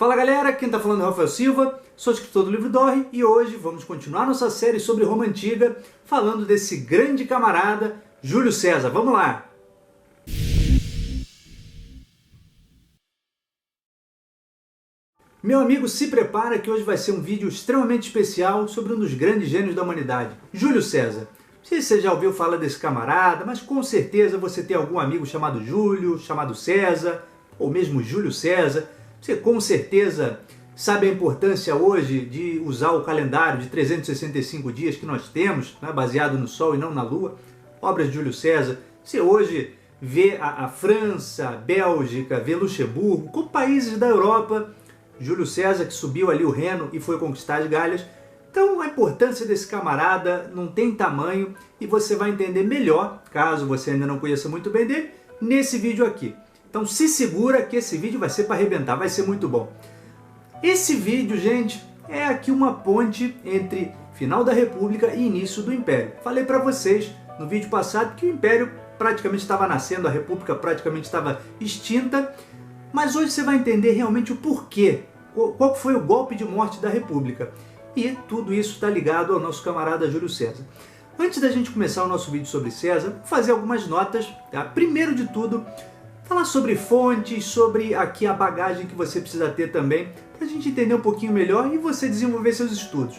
Fala galera, quem está falando é Rafael Silva, sou escritor do livro Dorre e hoje vamos continuar nossa série sobre Roma Antiga, falando desse grande camarada, Júlio César. Vamos lá! Meu amigo, se prepara que hoje vai ser um vídeo extremamente especial sobre um dos grandes gênios da humanidade, Júlio César. Não sei se você já ouviu falar desse camarada, mas com certeza você tem algum amigo chamado Júlio, chamado César, ou mesmo Júlio César. Você com certeza sabe a importância hoje de usar o calendário de 365 dias que nós temos, né, baseado no Sol e não na Lua, obras de Júlio César. Você hoje vê a França, a Bélgica, vê Luxemburgo, como países da Europa, Júlio César que subiu ali o Reno e foi conquistar as Galhas. Então a importância desse camarada não tem tamanho e você vai entender melhor, caso você ainda não conheça muito bem dele, nesse vídeo aqui. Então se segura que esse vídeo vai ser para arrebentar, vai ser muito bom. Esse vídeo, gente, é aqui uma ponte entre final da República e início do Império. Falei para vocês no vídeo passado que o Império praticamente estava nascendo, a República praticamente estava extinta, mas hoje você vai entender realmente o porquê, qual foi o golpe de morte da República. E tudo isso está ligado ao nosso camarada Júlio César. Antes da gente começar o nosso vídeo sobre César, vou fazer algumas notas. Tá? Primeiro de tudo, falar sobre fontes, sobre aqui a bagagem que você precisa ter também, para a gente entender um pouquinho melhor e você desenvolver seus estudos.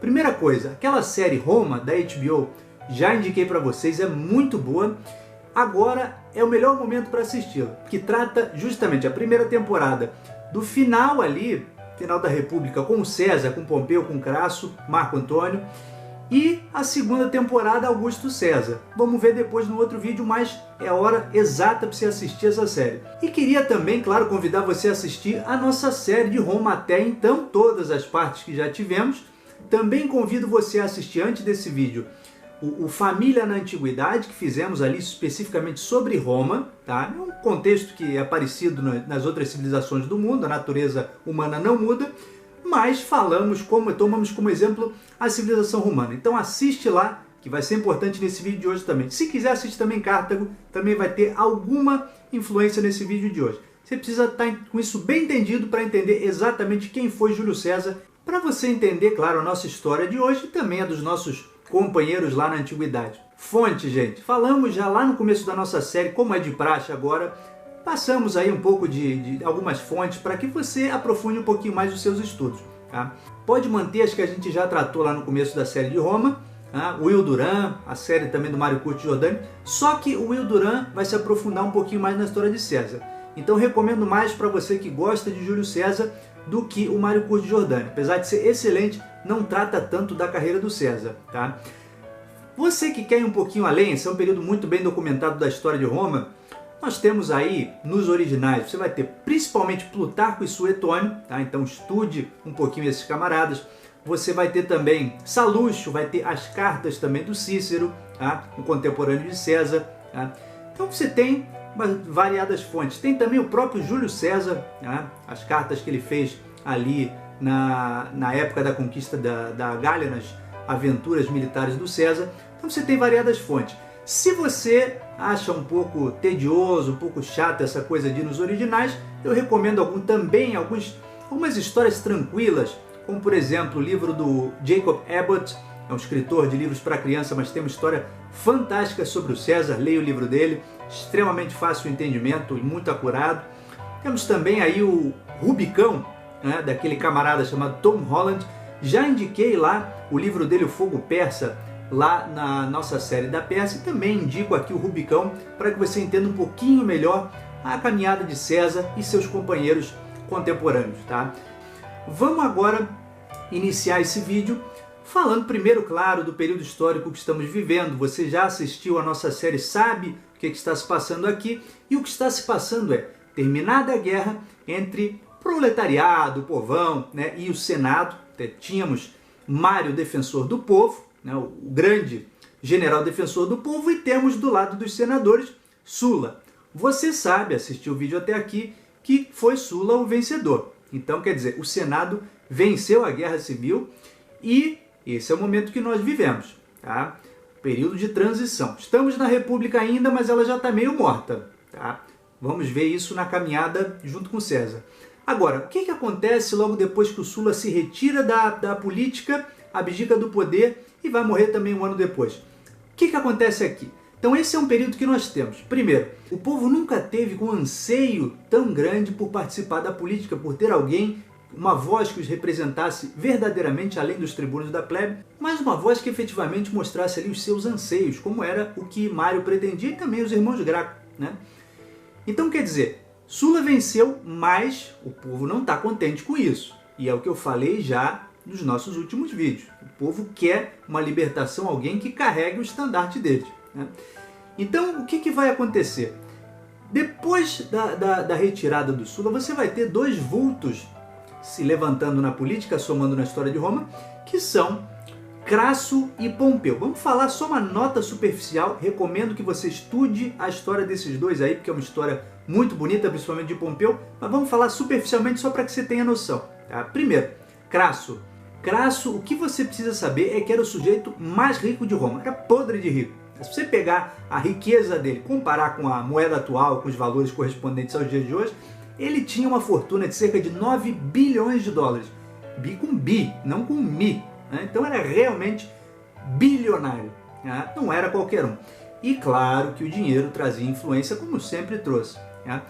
Primeira coisa, aquela série Roma, da HBO, já indiquei para vocês, é muito boa. Agora é o melhor momento para assisti-la, que trata justamente a primeira temporada do final ali, final da República, com César, com Pompeu, com Crasso, Marco Antônio, e a segunda temporada Augusto César. Vamos ver depois no outro vídeo, mas é a hora exata para você assistir essa série. E queria também, claro, convidar você a assistir a nossa série de Roma até então, todas as partes que já tivemos. Também convido você a assistir antes desse vídeo o Família na Antiguidade, que fizemos ali especificamente sobre Roma, tá? É um contexto que é parecido nas outras civilizações do mundo, a natureza humana não muda, mas tomamos como exemplo a civilização romana. Então assiste lá, que vai ser importante nesse vídeo de hoje também. Se quiser assistir também Cartago, também vai ter alguma influência nesse vídeo de hoje. Você precisa estar com isso bem entendido para entender exatamente quem foi Júlio César, para você entender, claro, a nossa história de hoje e também a dos nossos companheiros lá na Antiguidade. Fonte, gente. Falamos já lá no começo da nossa série, como é de praxe agora, passamos aí um pouco de algumas fontes para que você aprofunde um pouquinho mais os seus estudos. Tá? Pode manter as que a gente já tratou lá no começo da série de Roma, tá? O Will Duran, a série também do Mário Curto Giordani, só que o Will Duran vai se aprofundar um pouquinho mais na história de César. Então recomendo mais para você que gosta de Júlio César do que o Mário Curto Giordani. Apesar de ser excelente, não trata tanto da carreira do César. Tá? Você que quer ir um pouquinho além, esse é um período muito bem documentado da história de Roma, nós temos aí, nos originais, você vai ter principalmente Plutarco e Suetônio, tá? Então estude um pouquinho esses camaradas. Você vai ter também Sallusto, vai ter as cartas também do Cícero, tá? Um contemporâneo de César. Tá? Então você tem variadas fontes. Tem também o próprio Júlio César, tá? As cartas que ele fez ali na época da conquista da Gália, nas aventuras militares do César. Então você tem variadas fontes. Se você acha um pouco tedioso, um pouco chato essa coisa de ir nos originais, eu recomendo algumas histórias tranquilas, como por exemplo o livro do Jacob Abbott, é um escritor de livros para criança, mas tem uma história fantástica sobre o César, leia o livro dele, extremamente fácil o entendimento e muito acurado. Temos também aí o Rubicão, né, daquele camarada chamado Tom Holland, já indiquei lá o livro dele, O Fogo Persa, lá na nossa série da Pérsia, e também indico aqui o Rubicão para que você entenda um pouquinho melhor a caminhada de César e seus companheiros contemporâneos. Tá? Vamos agora iniciar esse vídeo falando primeiro, claro, do período histórico que estamos vivendo. Você já assistiu a nossa série, sabe o que está se passando aqui, e o que está se passando é terminada a guerra entre proletariado, o povão, né, e o Senado. Tínhamos Mário, defensor do povo, né, o grande general defensor do povo, e temos do lado dos senadores Sula. Você sabe, assistiu o vídeo até aqui, que foi Sula o vencedor. Então, quer dizer, o Senado venceu a Guerra Civil e esse é o momento que nós vivemos. Tá? Período de transição. Estamos na República ainda, mas ela já está meio morta. Tá? Vamos ver isso na caminhada junto com César. Agora, o que acontece logo depois que o Sulla se retira da política, abdica do poder e vai morrer também um ano depois? O que acontece aqui? Então esse é um período que nós temos. Primeiro, o povo nunca teve um anseio tão grande por participar da política, por ter alguém, uma voz que os representasse verdadeiramente além dos tribunos da plebe, mas uma voz que efetivamente mostrasse ali os seus anseios, como era o que Mário pretendia e também os irmãos Graco, né? Então quer dizer, Sulla venceu, mas o povo não está contente com isso. E é o que eu falei já nos nossos últimos vídeos. O povo quer uma libertação, alguém que carregue o estandarte dele, né? Então, o que vai acontecer? Depois da retirada do Sulla, você vai ter dois vultos se levantando na política, somando na história de Roma, que são Crasso e Pompeu. Vamos falar só uma nota superficial, recomendo que você estude a história desses dois aí, porque é uma história muito bonita, principalmente de Pompeu, mas vamos falar superficialmente só para que você tenha noção, tá? Primeiro, Crasso. Crasso, o que você precisa saber é que era o sujeito mais rico de Roma, era podre de rico. Se você pegar a riqueza dele, comparar com a moeda atual, com os valores correspondentes aos dias de hoje, ele tinha uma fortuna de cerca de 9 bilhões de dólares. Bi com bi, não com mi, né? Então era realmente bilionário, né? Não era qualquer um. E claro que o dinheiro trazia influência, como sempre trouxe, né?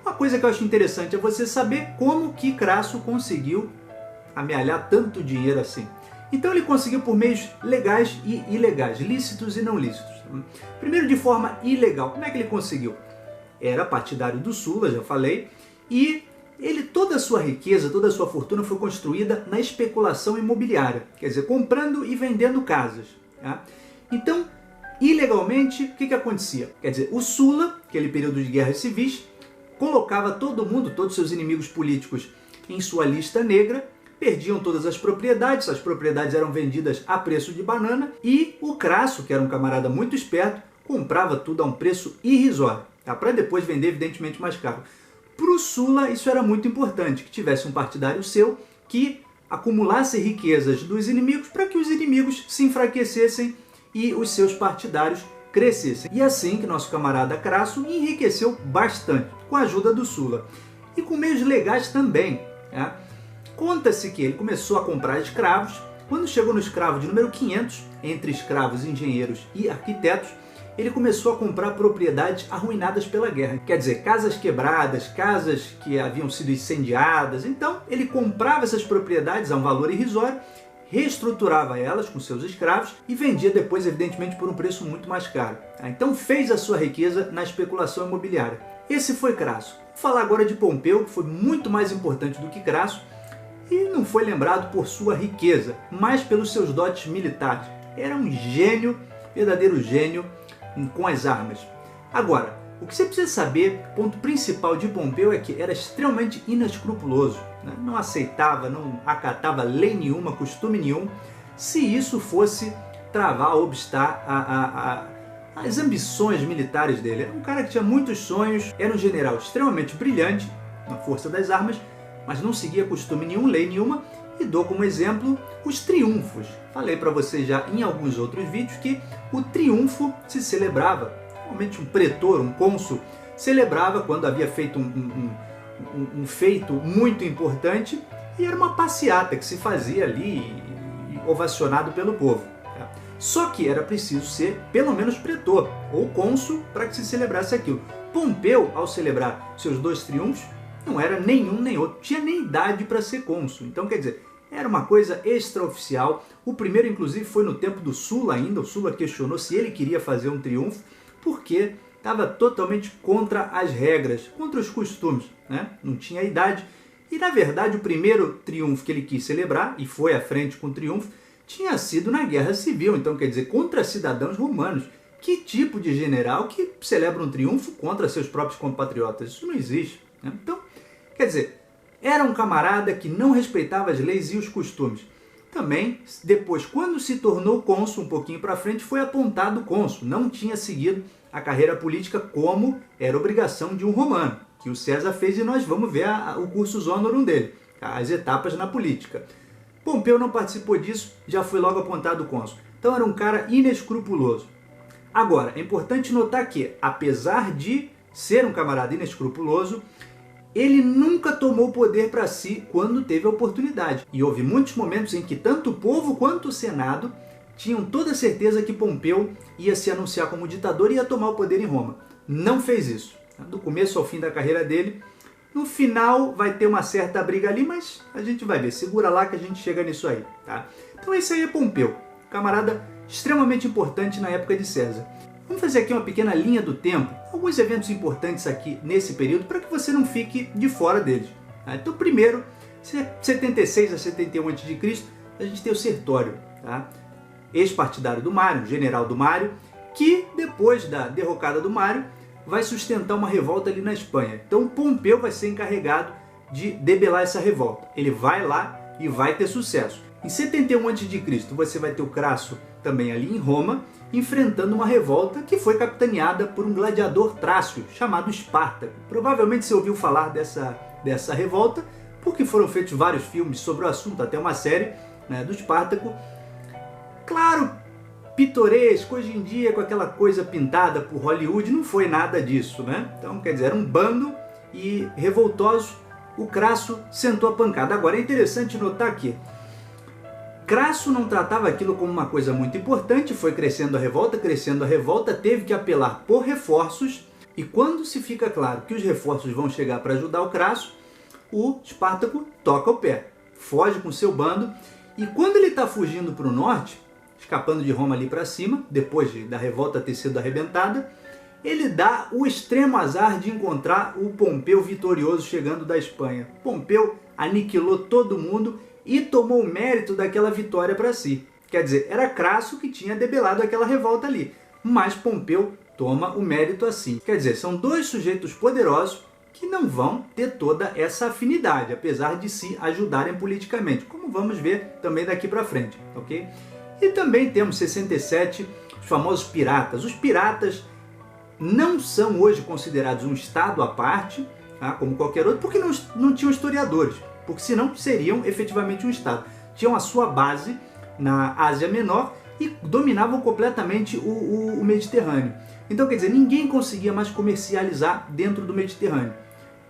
Uma coisa que eu acho interessante é você saber como que Crasso conseguiu amealhar tanto dinheiro assim. Então ele conseguiu por meios legais e ilegais, lícitos e não lícitos. Primeiro, de forma ilegal. Como é que ele conseguiu? Era partidário do Sulla, já falei, e toda a sua riqueza, toda a sua fortuna foi construída na especulação imobiliária, quer dizer, comprando e vendendo casas, tá? Então, ilegalmente, o que acontecia? Quer dizer, o Sulla, aquele período de guerras civis, colocava todo mundo, todos seus inimigos políticos, em sua lista negra, perdiam todas as propriedades eram vendidas a preço de banana, e o Crasso, que era um camarada muito esperto, comprava tudo a um preço irrisório, tá? Para depois vender, evidentemente, mais caro. Para o Sulla, isso era muito importante, que tivesse um partidário seu que acumulasse riquezas dos inimigos para que os inimigos se enfraquecessem e os seus partidários crescessem. E assim que nosso camarada Crasso enriqueceu bastante, com a ajuda do Sulla. E com meios legais também, né? Conta-se que ele começou a comprar escravos. Quando chegou no escravo de número 500, entre escravos, engenheiros e arquitetos, ele começou a comprar propriedades arruinadas pela guerra. Quer dizer, casas quebradas, casas que haviam sido incendiadas. Então, ele comprava essas propriedades a um valor irrisório, reestruturava elas com seus escravos e vendia depois, evidentemente, por um preço muito mais caro. Então, fez a sua riqueza na especulação imobiliária. Esse foi Crasso. Vou falar agora de Pompeu, que foi muito mais importante do que Crasso, e não foi lembrado por sua riqueza, mas pelos seus dotes militares. Era um gênio, verdadeiro gênio, com as armas. Agora, o que você precisa saber, ponto principal de Pompeu é que era extremamente inescrupuloso, né? Não aceitava, não acatava lei nenhuma, costume nenhum, se isso fosse travar, obstar as ambições militares dele. Era um cara que tinha muitos sonhos, era um general extremamente brilhante na força das armas, mas não seguia costume nenhum, lei nenhuma, e dou como exemplo os triunfos. Falei para vocês já em alguns outros vídeos que o triunfo se celebrava, normalmente um pretor, um cônsul, celebrava quando havia feito um feito muito importante, e era uma passeata que se fazia ali, ovacionado pelo povo. Só que era preciso ser pelo menos pretor ou cônsul para que se celebrasse aquilo. Pompeu, ao celebrar seus dois triunfos, não era nenhum nem outro, tinha nem idade para ser cônsul. Então, quer dizer, era uma coisa extraoficial. O primeiro, inclusive, foi no tempo do Sulla ainda. O Sulla questionou se ele queria fazer um triunfo, porque estava totalmente contra as regras, contra os costumes, né? Não tinha idade. E, na verdade, o primeiro triunfo que ele quis celebrar, e foi à frente com o triunfo, tinha sido na Guerra Civil. Então, quer dizer, contra cidadãos romanos. Que tipo de general que celebra um triunfo contra seus próprios compatriotas? Isso não existe, né? Então, quer dizer, era um camarada que não respeitava as leis e os costumes. Também, depois, quando se tornou cônsul, um pouquinho para frente, foi apontado cônsul. Não tinha seguido a carreira política como era obrigação de um romano, que o César fez, e nós vamos ver o cursus honorum dele, as etapas na política. Pompeu não participou disso, já foi logo apontado cônsul. Então era um cara inescrupuloso. Agora, é importante notar que, apesar de ser um camarada inescrupuloso, ele nunca tomou o poder para si quando teve a oportunidade. E houve muitos momentos em que tanto o povo quanto o Senado tinham toda certeza que Pompeu ia se anunciar como ditador e ia tomar o poder em Roma. Não fez isso. Do começo ao fim da carreira dele, no final vai ter uma certa briga ali, mas a gente vai ver. Segura lá que a gente chega nisso aí, tá? Então esse aí é Pompeu, camarada extremamente importante na época de César. Vamos fazer aqui uma pequena linha do tempo, alguns eventos importantes aqui nesse período para que você não fique de fora deles. Tá? Então primeiro, 76 a 71 a.C., a gente tem o Sertório, tá? Ex-partidário do Mário, general do Mário, que depois da derrocada do Mário, vai sustentar uma revolta ali na Espanha. Então Pompeu vai ser encarregado de debelar essa revolta. Ele vai lá e vai ter sucesso. Em 71 a.C., você vai ter o Crasso também ali em Roma, enfrentando uma revolta que foi capitaneada por um gladiador trácio chamado Espartaco. Provavelmente você ouviu falar dessa revolta, porque foram feitos vários filmes sobre o assunto, até uma série, né, do Espartaco. Claro, pitoresco, hoje em dia com aquela coisa pintada por Hollywood, não foi nada disso, né? Então, quer dizer, era um bando e revoltoso, o Crasso sentou a pancada. Agora, é interessante notar que Crasso não tratava aquilo como uma coisa muito importante, foi crescendo a revolta, teve que apelar por reforços, e quando se fica claro que os reforços vão chegar para ajudar o Crasso, o Espartaco toca o pé, foge com seu bando, e quando ele está fugindo para o norte, escapando de Roma ali para cima, depois da revolta ter sido arrebentada, ele dá o extremo azar de encontrar o Pompeu vitorioso chegando da Espanha. Pompeu aniquilou todo mundo e tomou o mérito daquela vitória para si. Quer dizer, era Crasso que tinha debelado aquela revolta ali, mas Pompeu toma o mérito assim. Quer dizer, são dois sujeitos poderosos que não vão ter toda essa afinidade, apesar de se ajudarem politicamente, como vamos ver também daqui para frente, ok? E também temos 67, os famosos piratas. Os piratas não são hoje considerados um estado à parte, tá, como qualquer outro, porque não tinham historiadores, porque senão seriam efetivamente um estado. Tinham a sua base na Ásia Menor e dominavam completamente o Mediterrâneo. Então, quer dizer, ninguém conseguia mais comercializar dentro do Mediterrâneo.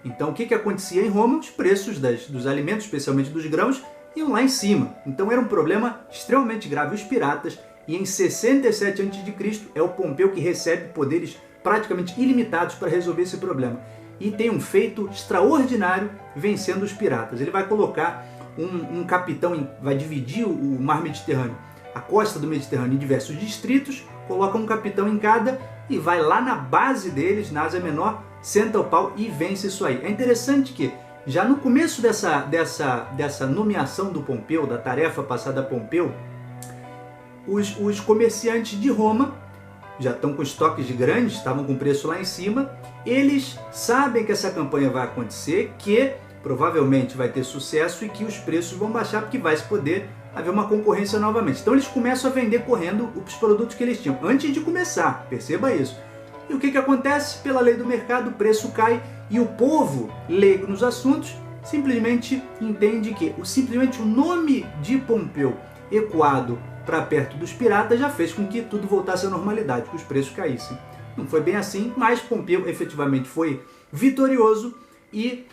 Então, o que acontecia em Roma? Os preços dos alimentos, especialmente dos grãos, iam lá em cima. Então era um problema extremamente grave. Os piratas, e em 67 a.C. é o Pompeu que recebe poderes praticamente ilimitados para resolver esse problema. E tem um feito extraordinário vencendo os piratas. Ele vai colocar um capitão, vai dividir o mar Mediterrâneo, a costa do Mediterrâneo, em diversos distritos, coloca um capitão em cada e vai lá na base deles, na Ásia Menor, senta o pau e vence isso aí. É interessante que já no começo dessa nomeação do Pompeu, da tarefa passada a Pompeu, os comerciantes de Roma já estão com estoques grandes, estavam com preço lá em cima, eles sabem que essa campanha vai acontecer, que provavelmente vai ter sucesso e que os preços vão baixar porque vai se poder haver uma concorrência novamente. Então eles começam a vender correndo os produtos que eles tinham, antes de começar, perceba isso. E o que acontece? Pela lei do mercado, o preço cai e o povo, leigo nos assuntos, simplesmente entende que simplesmente o nome de Pompeu ecoado para perto dos piratas já fez com que tudo voltasse à normalidade, que os preços caíssem. Não foi bem assim, mas Pompeu efetivamente foi vitorioso e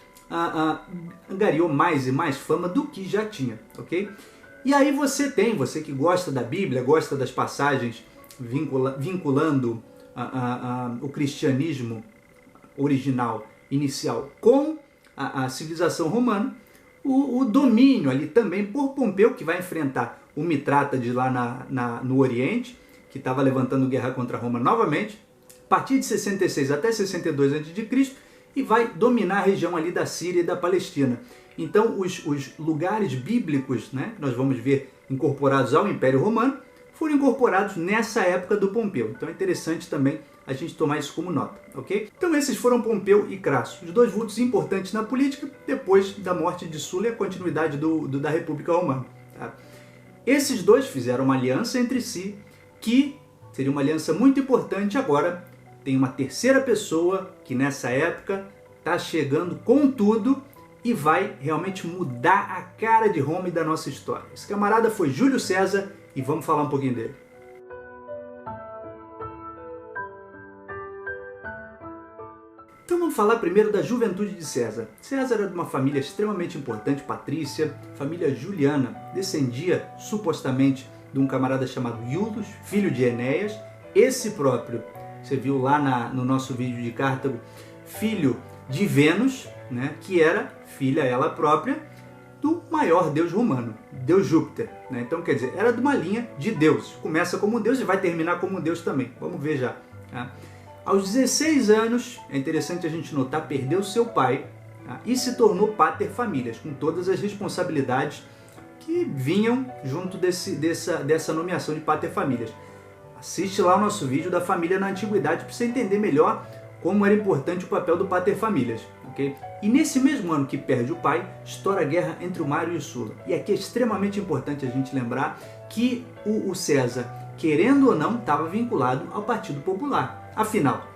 angariou mais e mais fama do que já tinha, ok? E aí você que gosta da Bíblia, gosta das passagens vinculando o cristianismo original, inicial, com a civilização romana, o domínio ali também por Pompeu, que vai enfrentar o Mitrádates lá no Oriente, que estava levantando guerra contra Roma novamente, a partir de 66 até 62 a.C., e vai dominar a região ali da Síria e da Palestina. Então os lugares bíblicos, né, nós vamos ver incorporados ao Império Romano, foram incorporados nessa época do Pompeu. Então é interessante também a gente tomar isso como nota, ok? Então esses foram Pompeu e Crasso, os dois vultos importantes na política, depois da morte de Sula e a continuidade da República Romana. Tá? Esses dois fizeram uma aliança entre si, que seria uma aliança muito importante. Agora tem uma terceira pessoa que nessa época está chegando com tudo e vai realmente mudar a cara de Roma e da nossa história. Esse camarada foi Júlio César e vamos falar um pouquinho dele. Então Vamos falar primeiro da juventude de César. César era de uma família extremamente importante, patrícia, família Juliana, descendia supostamente de um camarada chamado Iulius, filho de Enéas, esse próprio, você viu lá no nosso vídeo de Cartago, filho de Vênus, né, que era filha ela própria do maior deus romano, deus Júpiter. Né? Então, quer dizer, era de uma linha de deus. Começa como um deus e vai terminar como um deus também. Vamos ver já. Tá? Aos 16 anos, é interessante a gente notar, perdeu seu pai, tá? E se tornou pater familias, com todas as responsabilidades que vinham junto dessa nomeação de pater familias. Assiste lá o nosso vídeo da família na antiguidade para você entender melhor como era importante o papel do pater familias. Okay? E nesse mesmo ano que perde o pai, estoura a guerra entre o Mário e o Sulla. E aqui é extremamente importante a gente lembrar que o César, querendo ou não, estava vinculado ao Partido Popular. Afinal,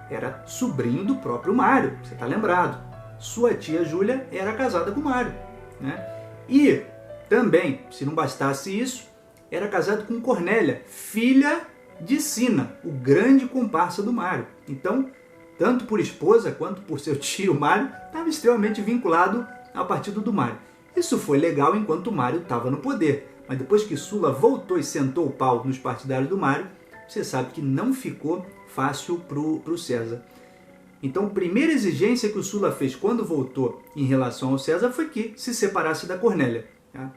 era sobrinho do próprio Mário, você está lembrado. Sua tia Júlia era casada com o Mário. Né? E também, se não bastasse isso, era casado com Cornélia, filha de Sina, o grande comparsa do Mário. Então, tanto por esposa quanto por seu tio Mário, estava extremamente vinculado ao partido do Mário. Isso foi legal enquanto o Mário estava no poder, mas depois que Sulla voltou e sentou o pau nos partidários do Mário, você sabe que não ficou fácil para o César. Então, a primeira exigência que o Sulla fez quando voltou em relação ao César foi que se separasse da Cornélia. Tá?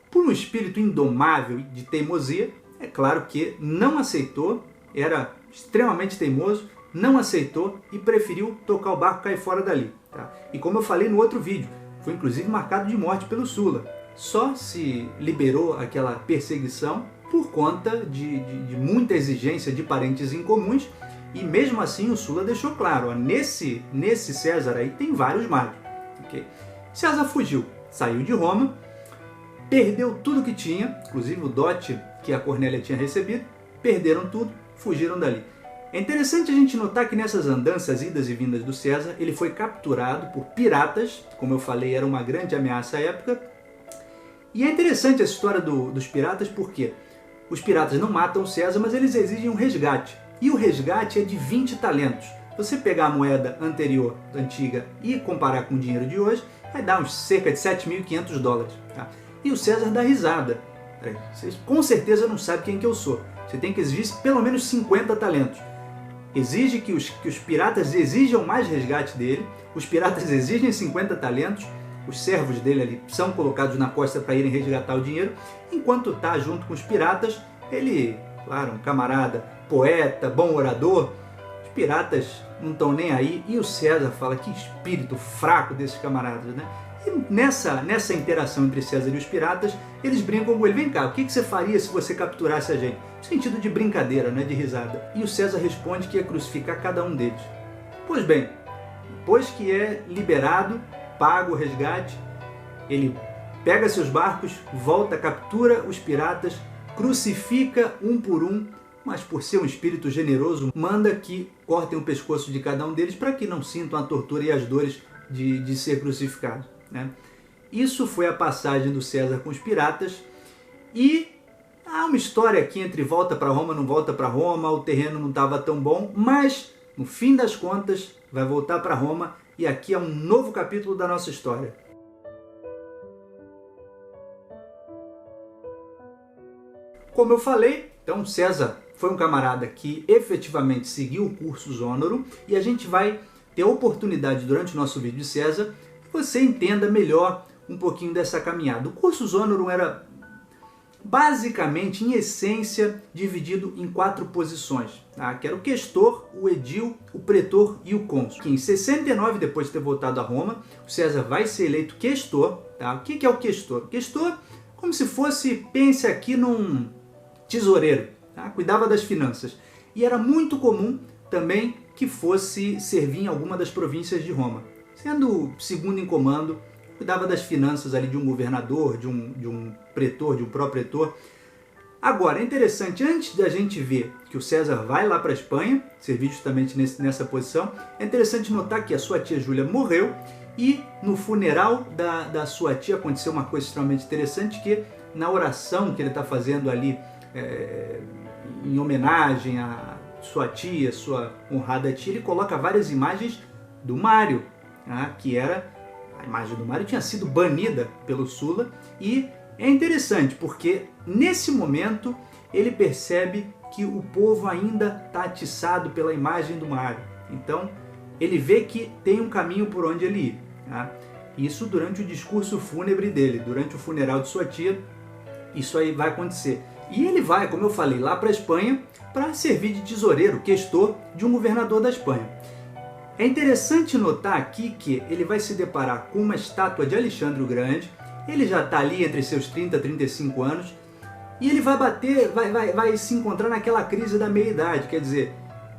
Por um espírito indomável de teimosia, é claro que não aceitou, era extremamente teimoso, não aceitou e preferiu tocar o barco e cair fora dali. Tá? E como eu falei no outro vídeo, foi inclusive marcado de morte pelo Sulla. Só se liberou aquela perseguição por conta de muita exigência de parentes incomuns, e mesmo assim o Sulla deixou claro, ó, nesse César aí tem vários males. Okay? César fugiu, saiu de Roma, perdeu tudo que tinha, inclusive o dote que a Cornélia tinha recebido, perderam tudo, fugiram dali. É interessante a gente notar que nessas andanças, idas e vindas do César, ele foi capturado por piratas, como eu falei, era uma grande ameaça à época. E é interessante essa história dos piratas porque os piratas não matam o César, mas eles exigem um resgate. E o resgate é de 20 talentos. Você pegar a moeda anterior, antiga, e comparar com o dinheiro de hoje, vai dar uns cerca de 7.500 dólares. Tá? E o César dá risada. Vocês com certeza não sabem quem que eu sou. Você tem que exigir pelo menos 50 talentos. Exige que os piratas exijam mais resgate dele, os piratas exigem 50 talentos, os servos dele ali são colocados na costa para irem resgatar o dinheiro, enquanto está junto com os piratas, ele, claro, um camarada, poeta, bom orador, os piratas não estão nem aí, e o César fala que espírito fraco desses camaradas, né? E nessa interação entre César e os piratas, eles brincam com ele, vem cá, o que você faria se você capturasse a gente? No sentido de brincadeira, não é de risada. E o César responde que ia crucificar cada um deles. Pois bem, depois que é liberado, paga o resgate, ele pega seus barcos, volta, captura os piratas, crucifica um por um, mas por ser um espírito generoso, manda que cortem o pescoço de cada um deles para que não sintam a tortura e as dores de ser crucificado. Né? Isso foi a passagem do César com os piratas, e há uma história aqui entre volta para Roma, não volta para Roma, o terreno não estava tão bom, mas no fim das contas vai voltar para Roma, e aqui é um novo capítulo da nossa história. Como eu falei, então César foi um camarada que efetivamente seguiu o cursus honorum, e a gente vai ter a oportunidade durante o nosso vídeo de César que você entenda melhor um pouquinho dessa caminhada. O cursus honorum era basicamente, em essência, dividido em 4 posições, tá? Que era o questor, o edil, o pretor e o cônsul. Que em 69, depois de ter voltado a Roma, o César vai ser eleito questor. Tá? O que é o questor? O questor, como se fosse, pense aqui num tesoureiro, tá? Cuidava das finanças. E era muito comum também que fosse servir em alguma das províncias de Roma. Sendo segundo em comando, cuidava das finanças ali de um governador, de um pretor, de um pró-pretor. Agora, é interessante, antes da gente ver que o César vai lá para a Espanha, servir justamente nessa posição, é interessante notar que a sua tia Júlia morreu, e no funeral da sua tia aconteceu uma coisa extremamente interessante, que na oração que ele está fazendo ali, em homenagem à sua tia, sua honrada tia, ele coloca várias imagens do Mário, tá? Que era, a imagem do Mário tinha sido banida pelo Sulla, e é interessante porque nesse momento ele percebe que o povo ainda está atiçado pela imagem do Mário. Então ele vê que tem um caminho por onde ele ir. Tá? Isso durante o discurso fúnebre dele, durante o funeral de sua tia, isso aí vai acontecer. E ele vai, como eu falei, lá para a Espanha para servir de tesoureiro, questor de um governador da Espanha. É interessante notar aqui que ele vai se deparar com uma estátua de Alexandre o Grande. Ele já está ali entre seus 30 e 35 anos e ele vai se encontrar naquela crise da meia-idade. Quer dizer,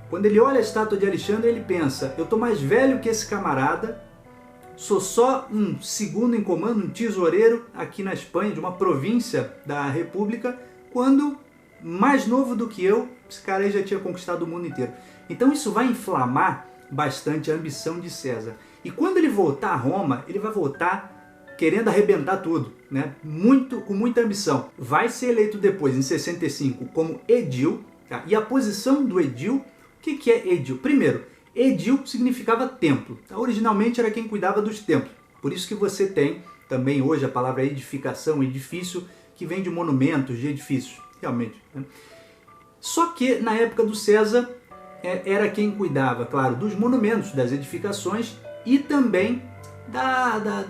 quando ele olha a estátua de Alexandre, ele pensa: eu estou mais velho que esse camarada, sou só um segundo em comando, um tesoureiro aqui na Espanha, de uma província da República, quando mais novo do que eu, esse cara aí já tinha conquistado o mundo inteiro. Então isso vai inflamar bastante a ambição de César. E quando ele voltar a Roma, ele vai voltar querendo arrebentar tudo, né? Com muita ambição. Vai ser eleito depois, em 65, como edil. Tá? E a posição do edil, o que é edil? Primeiro, edil significava templo. Tá? Originalmente era quem cuidava dos templos. Por isso que você tem também hoje a palavra edificação, edifício, que vem de monumentos, de edifícios, realmente. Né? Só que na época do César era quem cuidava, claro, dos monumentos, das edificações e também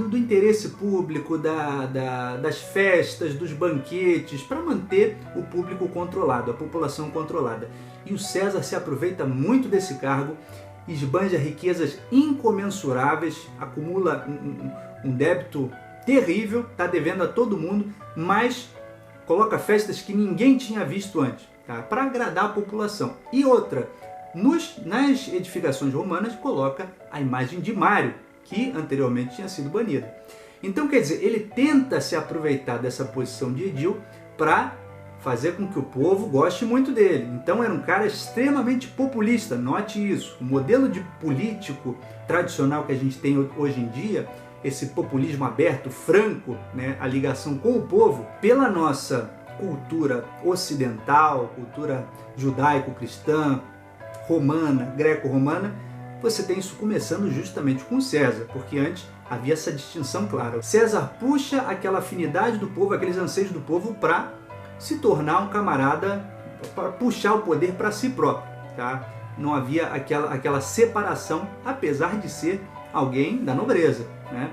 do interesse público, das festas, dos banquetes, para manter o público controlado, a população controlada. E o César se aproveita muito desse cargo, esbanja riquezas incomensuráveis, acumula um débito terrível, está devendo a todo mundo, mas coloca festas que ninguém tinha visto antes, tá? Para agradar a população. E outra, nas edificações romanas coloca a imagem de Mário, que anteriormente tinha sido banida. Então, quer dizer, ele tenta se aproveitar dessa posição de edil para fazer com que o povo goste muito dele. Então era um cara extremamente populista, note isso. O modelo de político tradicional que a gente tem hoje em dia, esse populismo aberto, franco, né, a ligação com o povo, pela nossa cultura ocidental, cultura judaico-cristã, romana, greco-romana, você tem isso começando justamente com César, porque antes havia essa distinção clara. César puxa aquela afinidade do povo, aqueles anseios do povo para se tornar um camarada, para puxar o poder para si próprio. Tá? Não havia aquela separação, apesar de ser alguém da nobreza. Né?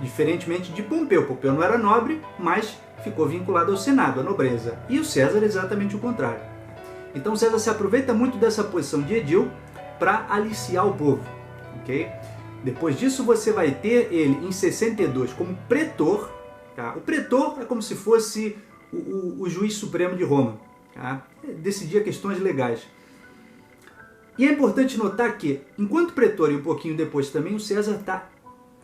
Diferentemente de Pompeu. Pompeu não era nobre, mas ficou vinculado ao Senado, à nobreza. E o César é exatamente o contrário. Então César se aproveita muito dessa posição de edil para aliciar o povo. Okay? Depois disso você vai ter ele em 62 como pretor. Tá? O pretor é como se fosse o juiz supremo de Roma. Tá? Decidia questões legais. E é importante notar que, enquanto pretor e um pouquinho depois também, o César está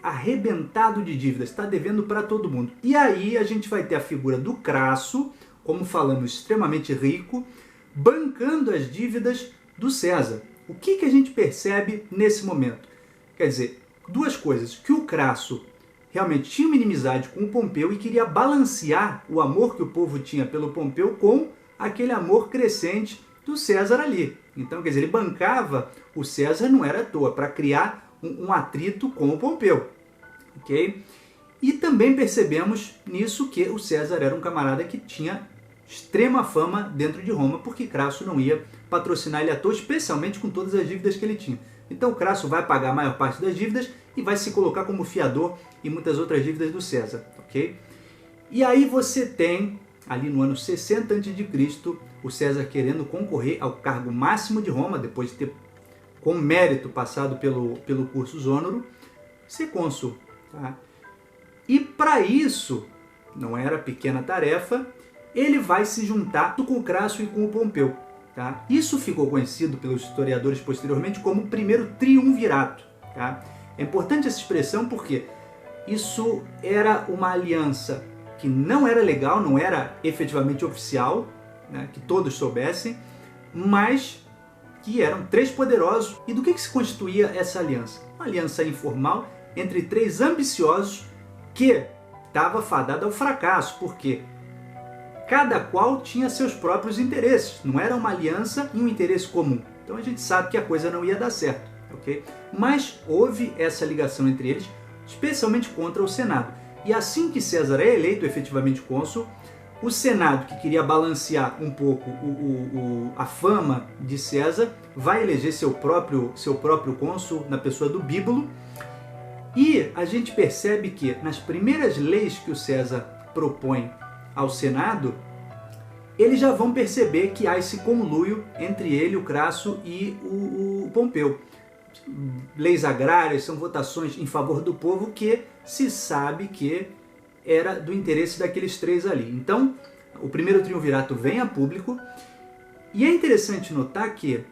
arrebentado de dívidas, está devendo para todo mundo. E aí a gente vai ter a figura do Crasso, como falamos, extremamente rico, bancando as dívidas do César. O que a gente percebe nesse momento? Quer dizer, duas coisas. Que o Crasso realmente tinha uma inimizade com o Pompeu e queria balancear o amor que o povo tinha pelo Pompeu com aquele amor crescente do César ali. Então, quer dizer, ele bancava o César, não era à toa, para criar um atrito com o Pompeu. Okay? E também percebemos nisso que o César era um camarada que tinha extrema fama dentro de Roma, porque Crasso não ia patrocinar ele à toa, especialmente com todas as dívidas que ele tinha. Então Crasso vai pagar a maior parte das dívidas e vai se colocar como fiador em muitas outras dívidas do César. Okay? E aí você tem, ali no ano 60 a.C., o César querendo concorrer ao cargo máximo de Roma, depois de ter, com mérito, passado pelo cursus honorum, ser cônsul. Tá? E para isso, não era pequena tarefa, ele vai se juntar com o Crasso e com o Pompeu. Tá? Isso ficou conhecido pelos historiadores posteriormente como o primeiro triunvirato. Tá? É importante essa expressão porque isso era uma aliança que não era legal, não era efetivamente oficial, né, que todos soubessem, mas que eram três poderosos. E do que se constituía essa aliança? Uma aliança informal entre três ambiciosos que estava fadada ao fracasso, porque cada qual tinha seus próprios interesses, não era uma aliança e um interesse comum. Então a gente sabe que a coisa não ia dar certo. ok? Mas houve essa ligação entre eles, especialmente contra o Senado. E assim que César é eleito efetivamente cônsul, o Senado, que queria balancear um pouco a fama de César, vai eleger seu próprio cônsul na pessoa do Bíbulo. E a gente percebe que nas primeiras leis que o César propõe ao Senado, eles já vão perceber que há esse conluio entre ele, o Crasso, e o Pompeu. Leis agrárias são votações em favor do povo que se sabe que era do interesse daqueles três ali. Então, o primeiro triunvirato vem a público, e é interessante notar que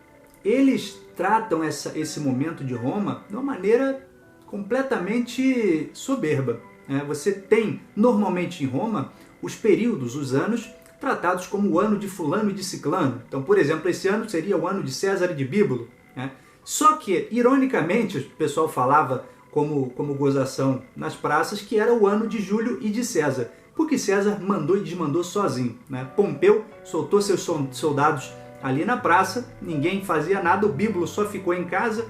eles tratam esse momento de Roma de uma maneira completamente soberba. Você tem, normalmente em Roma, os períodos, os anos, tratados como o ano de fulano e de ciclano. Então, por exemplo, esse ano seria o ano de César e de Bíbulo. Só que, ironicamente, o pessoal falava como gozação nas praças que era o ano de Júlio e de César, porque César mandou e desmandou sozinho. Pompeu soltou seus soldados ali na praça, ninguém fazia nada, o Bíbulo só ficou em casa,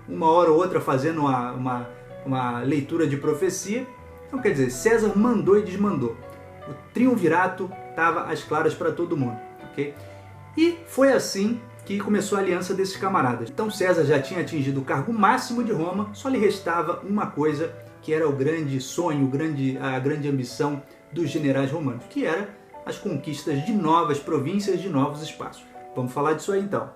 uma hora ou outra fazendo uma leitura de profecia. Então, quer dizer, César mandou e desmandou. O triunvirato estava às claras para todo mundo. Okay? E foi assim que começou a aliança desses camaradas. Então César já tinha atingido o cargo máximo de Roma, só lhe restava uma coisa, que era o grande sonho, a grande ambição dos generais romanos, que era as conquistas de novas províncias, de novos espaços. Vamos falar disso aí então.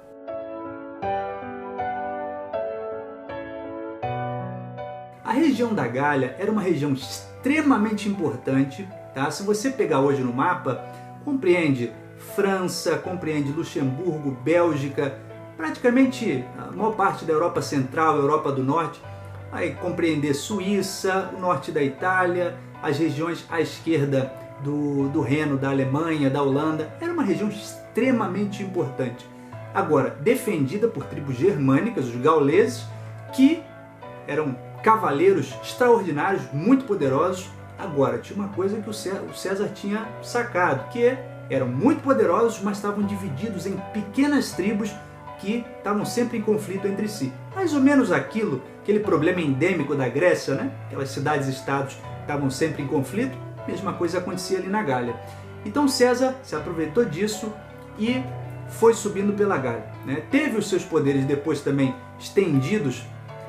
A região da Gália era uma região extremamente importante. Tá? Se você pegar hoje no mapa, compreende França, compreende Luxemburgo, Bélgica, praticamente a maior parte da Europa Central, Europa do Norte, vai compreender Suíça, o norte da Itália, as regiões à esquerda do Reno, da Alemanha, da Holanda. Era uma região extremamente importante. Agora, defendida por tribos germânicas, os gauleses, que eram cavaleiros extraordinários, muito poderosos. Agora, tinha uma coisa que o César tinha sacado, que eram muito poderosos, mas estavam divididos em pequenas tribos que estavam sempre em conflito entre si. Mais ou menos aquele problema endêmico da Grécia, né? Aquelas cidades-estados estavam sempre em conflito, mesma coisa acontecia ali na Gália. Então César se aproveitou disso e foi subindo pela Gália. Teve os seus poderes depois também estendidos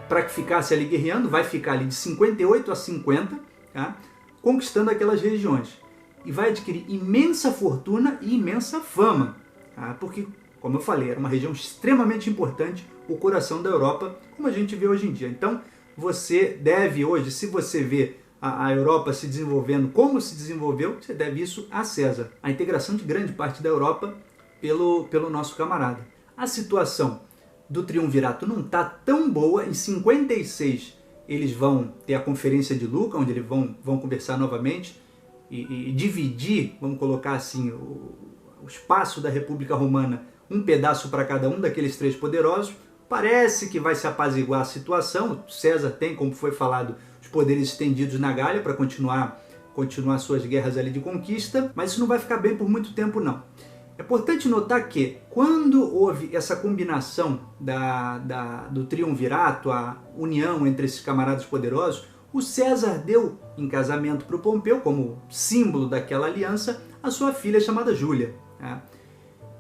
para que ficasse ali guerreando, vai ficar ali de 58 a 50, tá? Conquistando aquelas regiões. E vai adquirir imensa fortuna e imensa fama, tá? Porque, como eu falei, era uma região extremamente importante, o coração da Europa, como a gente vê hoje em dia. Então, você deve hoje, se você vê a Europa se desenvolvendo como se desenvolveu, você deve isso a César. A integração de grande parte da Europa pelo nosso camarada. A situação do triunvirato não está tão boa. Em 56, eles vão ter a Conferência de Luca, onde eles vão conversar novamente, e dividir, vamos colocar assim, o espaço da República Romana, um pedaço para cada um daqueles três poderosos. Parece que vai se apaziguar a situação. César tem, como foi falado, os poderes estendidos na Gália para continuar suas guerras ali de conquista, mas isso não vai ficar bem por muito tempo não. É importante notar que quando houve essa combinação do triunvirato, a união entre esses camaradas poderosos, o César deu em casamento para o Pompeu, como símbolo daquela aliança, a sua filha chamada Júlia.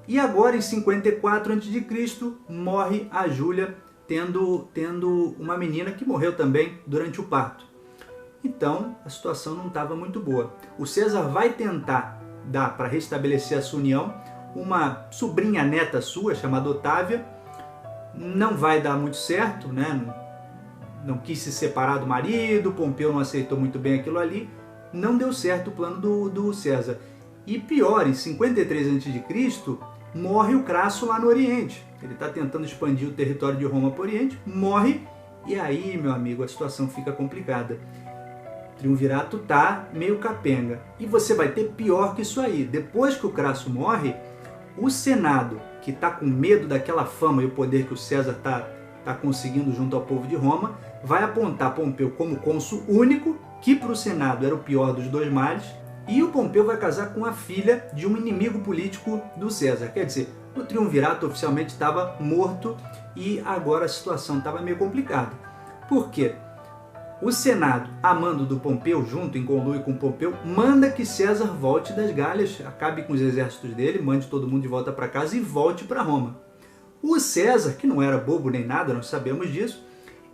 E agora, em 54 a.C., morre a Júlia, tendo uma menina que morreu também durante o parto. Então, a situação não estava muito boa. O César vai tentar dar, para restabelecer a sua união, uma sobrinha neta sua, chamada Otávia. Não vai dar muito certo, né? Não quis se separar do marido, Pompeu não aceitou muito bem aquilo ali, não deu certo o plano do César. E pior, em 53 a.C., morre o Crasso lá no Oriente. Ele está tentando expandir o território de Roma para o Oriente, morre, e aí, meu amigo, a situação fica complicada. O triunvirato tá meio capenga. E você vai ter pior que isso aí. Depois que o Crasso morre, o Senado, que está com medo daquela fama e o poder que o César está conseguindo junto ao povo de Roma, vai apontar Pompeu como cônsul único, que para o Senado era o pior dos dois males, e o Pompeu vai casar com a filha de um inimigo político do César. Quer dizer, o triunvirato oficialmente estava morto e agora a situação estava meio complicada. Por quê? O Senado, a mando do Pompeu, junto em conluio com Pompeu, manda que César volte das Gálias, acabe com os exércitos dele, mande todo mundo de volta para casa e volte para Roma. O César, que não era bobo nem nada, nós sabemos disso,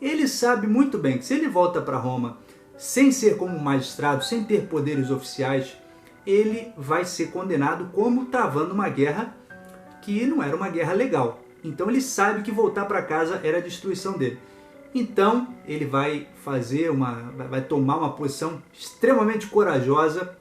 ele sabe muito bem que se ele volta para Roma sem ser como magistrado, sem ter poderes oficiais, ele vai ser condenado como travando uma guerra que não era uma guerra legal. Então ele sabe que voltar para casa era a destruição dele. Então ele vai tomar uma posição extremamente corajosa,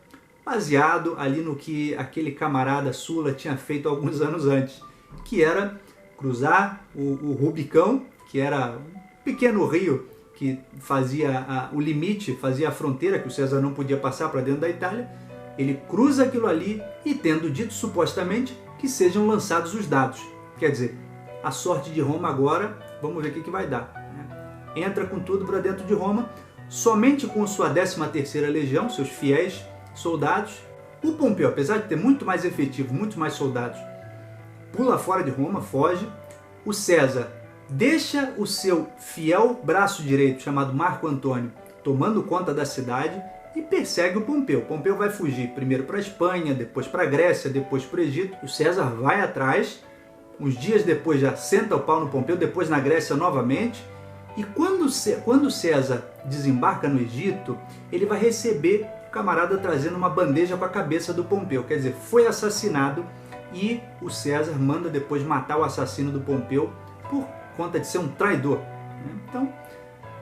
baseado ali no que aquele camarada Sula tinha feito alguns anos antes, que era cruzar o Rubicão, que era um pequeno rio que fazia o limite, fazia a fronteira, que o César não podia passar para dentro da Itália. Ele cruza aquilo ali e tendo dito supostamente que sejam lançados os dados. Quer dizer, a sorte de Roma agora, vamos ver o que vai dar. Entra com tudo para dentro de Roma, somente com sua 13ª Legião, seus fiéis soldados. O Pompeu, apesar de ter muito mais efetivo, muito mais soldados, pula fora de Roma, foge. O César deixa o seu fiel braço direito, chamado Marco Antônio, tomando conta da cidade e persegue o Pompeu. Pompeu vai fugir primeiro para a Espanha, depois para a Grécia, depois para o Egito. O César vai atrás, uns dias depois já senta o pau no Pompeu, depois na Grécia novamente. E quando César desembarca no Egito, ele vai receber o camarada trazendo uma bandeja com a cabeça do Pompeu. Quer dizer, foi assassinado e o César manda depois matar o assassino do Pompeu por conta de ser um traidor. Então,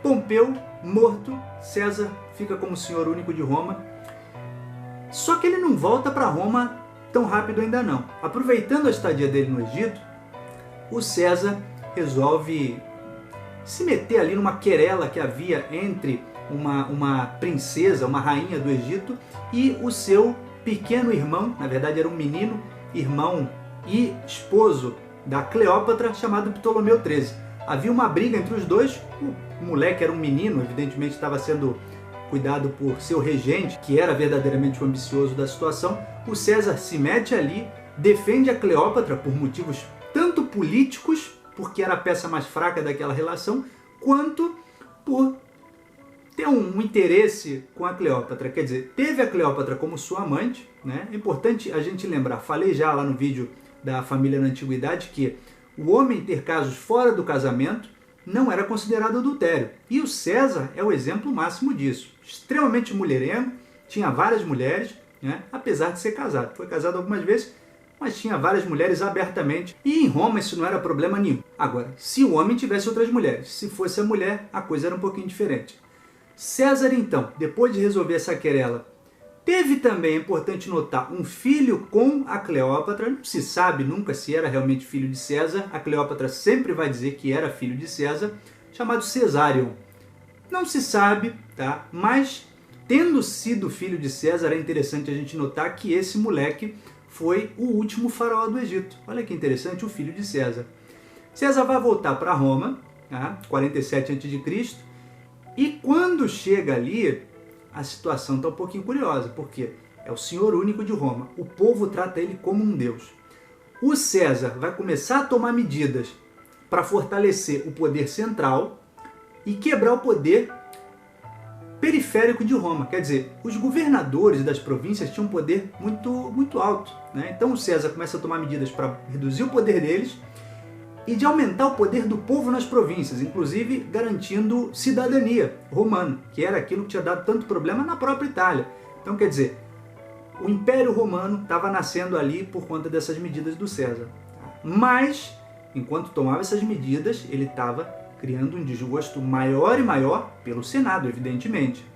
Pompeu morto, César fica como senhor único de Roma. Só que ele não volta para Roma tão rápido ainda não. Aproveitando a estadia dele no Egito, o César resolve se meter ali numa querela que havia entre uma princesa, uma rainha do Egito, e o seu pequeno irmão, na verdade era um menino, irmão e esposo da Cleópatra, chamado Ptolomeu XIII. Havia uma briga entre os dois, o moleque era um menino, evidentemente estava sendo cuidado por seu regente, que era verdadeiramente o ambicioso da situação. O César se mete ali, defende a Cleópatra por motivos tanto políticos, porque era a peça mais fraca daquela relação, quanto por ter um interesse com a Cleópatra. Quer dizer, teve a Cleópatra como sua amante, né? É importante a gente lembrar, falei já lá no vídeo da família na Antiguidade, que o homem ter casos fora do casamento não era considerado adultério. E o César é o exemplo máximo disso. Extremamente mulherengo, tinha várias mulheres, né? Apesar de ser casado. Foi casado algumas vezes, mas tinha várias mulheres abertamente, e em Roma isso não era problema nenhum. Agora, se o homem tivesse outras mulheres, se fosse a mulher, a coisa era um pouquinho diferente. César, então, depois de resolver essa querela, teve também, é importante notar, um filho com a Cleópatra. Não se sabe nunca se era realmente filho de César, a Cleópatra sempre vai dizer que era filho de César, chamado Cesário. Não se sabe, tá? Mas, tendo sido filho de César, é interessante a gente notar que esse moleque foi o último faraó do Egito. Olha que interessante, o filho de César. César vai voltar para Roma, tá? 47 a.C., e quando chega ali, a situação está um pouquinho curiosa, porque é o senhor único de Roma. O povo trata ele como um deus. O César vai começar a tomar medidas para fortalecer o poder central e quebrar o poder periférico de Roma. Quer dizer, os governadores das províncias tinham um poder muito alto, né? Então o César começa a tomar medidas para reduzir o poder deles e de aumentar o poder do povo nas províncias, inclusive garantindo cidadania romana, que era aquilo que tinha dado tanto problema na própria Itália. Então, quer dizer, o Império Romano estava nascendo ali por conta dessas medidas do César. Mas, enquanto tomava essas medidas, ele estava criando um desgosto maior e maior pelo Senado, evidentemente.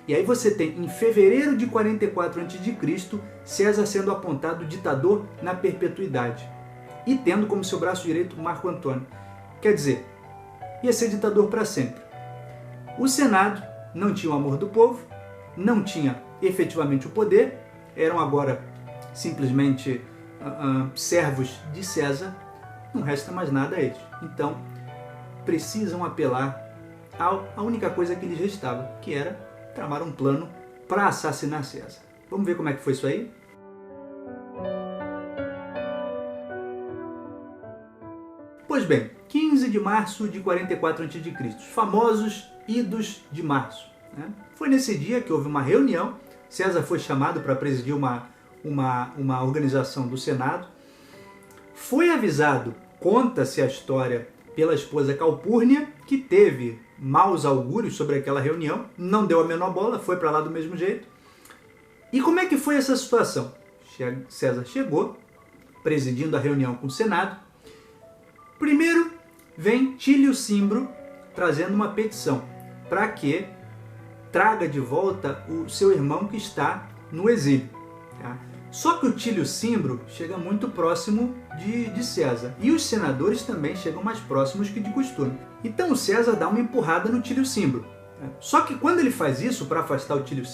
E aí você tem, em fevereiro de 44 a.C., César sendo apontado ditador na perpetuidade e tendo como seu braço direito Marco Antônio. Quer dizer, ia ser ditador para sempre. O Senado não tinha o amor do povo, não tinha efetivamente o poder, eram agora simplesmente servos de César, não resta mais nada a eles. Então, precisam apelar à única coisa que lhes restava, que era tramar um plano para assassinar César. Vamos ver como é que foi isso aí? Pois bem, 15 de março de 44 a.C., os famosos Idos de Março. Né? Foi nesse dia que houve uma reunião, César foi chamado para presidir uma organização do Senado, foi avisado, conta-se a história, pela esposa Calpurnia, que teve maus augúrios sobre aquela reunião, não deu a menor bola, foi para lá do mesmo jeito. E como é que foi essa situação? César chegou, presidindo a reunião com o Senado. Primeiro vem Tílio Cimbro trazendo uma petição para que traga de volta o seu irmão que está no exílio. Tá? Só que o Tílio Cimbro chega muito próximo de César. E os senadores também chegam mais próximos que de costume. Então o César dá uma empurrada no Tílio Cimbro. Só que quando ele faz isso para afastar o Tílio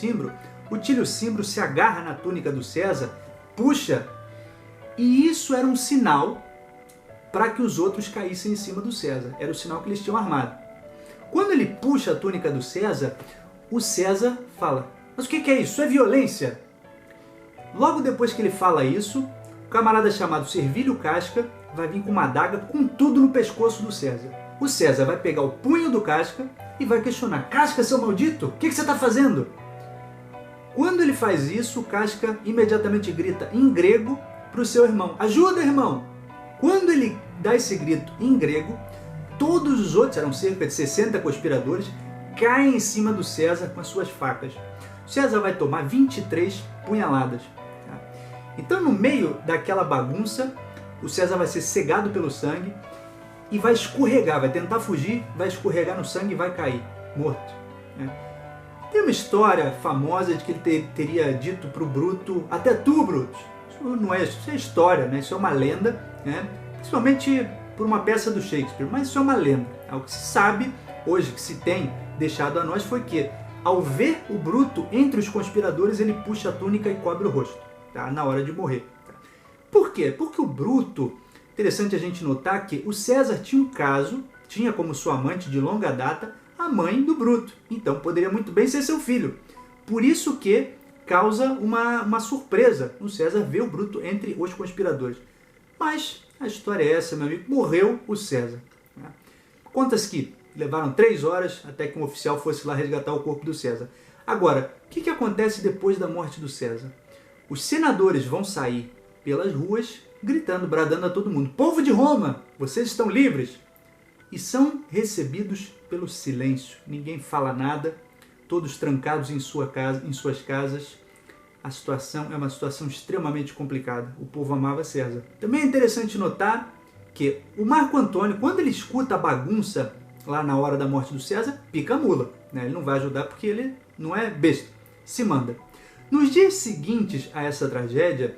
Cimbro se agarra na túnica do César, puxa, e isso era um sinal para que os outros caíssem em cima do César. Era o sinal que eles tinham armado. Quando ele puxa a túnica do César, o César fala: mas o que é isso? Isso é violência. Logo depois que ele fala isso, o camarada chamado Servilho Casca vai vir com uma adaga com tudo no pescoço do César. O César vai pegar o punho do Casca e vai questionar: Casca, seu maldito, o que você está fazendo? Quando ele faz isso, o Casca imediatamente grita em grego para o seu irmão: ajuda, irmão! Quando ele dá esse grito em grego, todos os outros, eram cerca de 60 conspiradores, caem em cima do César com as suas facas. O César vai tomar 23 punhaladas. Então, no meio daquela bagunça, o César vai ser cegado pelo sangue e vai escorregar, vai tentar fugir, vai escorregar no sangue e vai cair, morto. Tem uma história famosa de que ele teria dito para o Bruto: até tu, Brutus. Isso é história, né? Isso é uma lenda, né? Principalmente por uma peça do Shakespeare, mas isso é uma lenda. O que se sabe hoje, que se tem deixado a nós, foi que, ao ver o Bruto entre os conspiradores, ele puxa a túnica e cobre o rosto, tá? Na hora de morrer. Por quê? Porque o Bruto, interessante a gente notar que o César tinha como sua amante de longa data a mãe do Bruto, então poderia muito bem ser seu filho. Por isso que causa uma surpresa no César ver o Bruto entre os conspiradores. Mas a história é essa, meu amigo, morreu o César. Conta-se que levaram 3 horas até que um oficial fosse lá resgatar o corpo do César. Agora, o que acontece depois da morte do César? Os senadores vão sair pelas ruas gritando, bradando a todo mundo: povo de Roma, vocês estão livres! E são recebidos pelo silêncio. Ninguém fala nada, todos trancados em suas casas. A situação é uma situação extremamente complicada. O povo amava César. Também é interessante notar que o Marco Antônio, quando ele escuta a bagunça lá na hora da morte do César, pica a mula, né? Ele não vai ajudar porque ele não é besta, se manda. Nos dias seguintes a essa tragédia,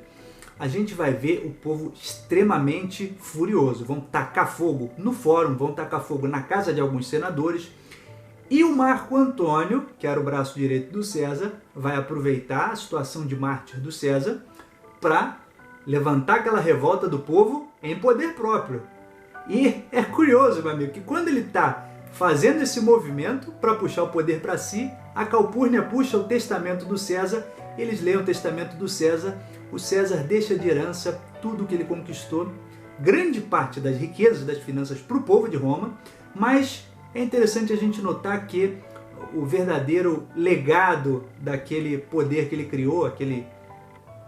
a gente vai ver o povo extremamente furioso. Vão tacar fogo no fórum, vão tacar fogo na casa de alguns senadores. E o Marco Antônio, que era o braço direito do César, vai aproveitar a situação de mártir do César para levantar aquela revolta do povo em poder próprio. E é curioso, meu amigo, que quando ele está fazendo esse movimento para puxar o poder para si, a Calpurnia puxa o testamento do César, eles leem o testamento do César, o César deixa de herança tudo o que ele conquistou, grande parte das riquezas e das finanças para o povo de Roma, mas é interessante a gente notar que o verdadeiro legado daquele poder que ele criou,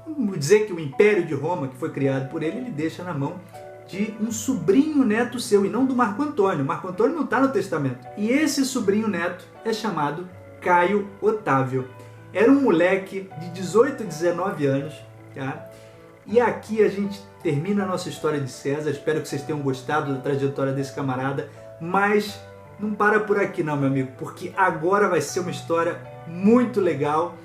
vamos dizer que o Império de Roma que foi criado por ele deixa na mão de um sobrinho neto seu, e não do Marco Antônio. Marco Antônio não está no testamento. E esse sobrinho neto é chamado Caio Otávio. Era um moleque de 18, 19 anos, tá? E aqui a gente termina a nossa história de César. Espero que vocês tenham gostado da trajetória desse camarada, mas não para por aqui não, meu amigo, porque agora vai ser uma história muito legal,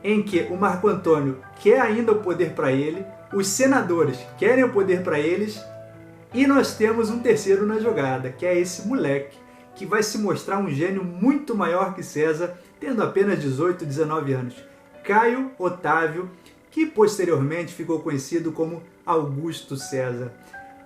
em que o Marco Antônio quer ainda o poder para ele, os senadores querem o poder para eles, e nós temos um terceiro na jogada, que é esse moleque, que vai se mostrar um gênio muito maior que César, tendo apenas 18, 19 anos. Caio Otávio, que posteriormente ficou conhecido como Augusto César.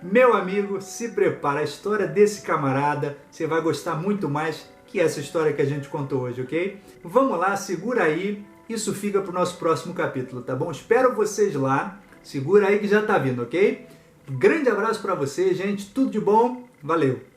Meu amigo, se prepara, a história desse camarada, você vai gostar muito mais que essa história que a gente contou hoje, ok? Vamos lá, segura aí, isso fica para o nosso próximo capítulo, tá bom? Espero vocês lá, segura aí que já tá vindo, ok? Grande abraço para vocês, gente, tudo de bom, Valeu!